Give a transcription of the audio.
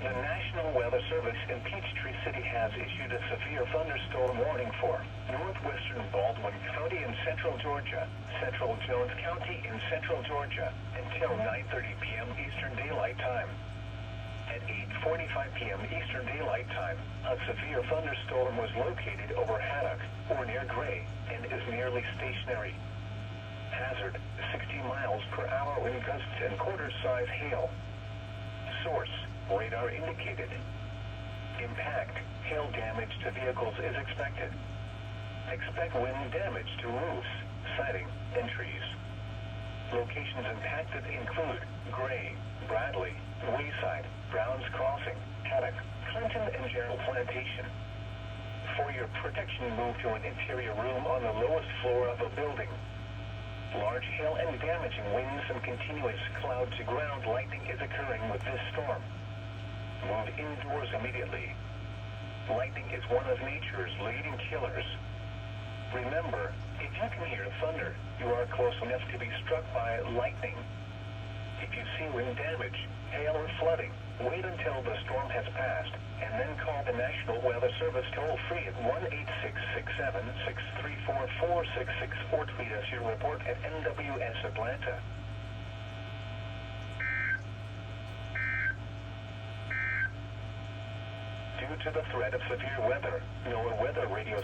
The National Weather Service in Peachtree City has issued a severe thunderstorm warning for northwestern Baldwin County in central Georgia, central Jones County in central Georgia, until 9:30 p.m. Eastern Daylight Time. At 8:45 p.m. Eastern Daylight Time, a severe thunderstorm was located over Haddock, or near Gray, and is nearly stationary. Hazard, 60 miles per hour wind gusts and quarter-size hail. Source, radar indicated. Impact, hail damage to vehicles is expected. Expect wind damage to roofs, siding, and trees. Locations impacted include Gray, Bradley, Wayside, Browns Crossing, Haddock, Clinton, and Gerald Plantation. For your protection, move to an interior room on the lowest floor of a building. Large hail and damaging winds and continuous cloud-to-ground lightning is occurring with this storm. Move indoors immediately. Lightning is one of nature's leading killers. Remember, if you can hear thunder, you are close enough to be struck by lightning. If you see wind damage, hail, or flooding, wait until the storm has passed, and then call the National Weather Service toll-free at 1-866-7-634-4666 or tweet us your report at NWS Atlanta. Due to the threat of severe weather, NOAA Weather Radio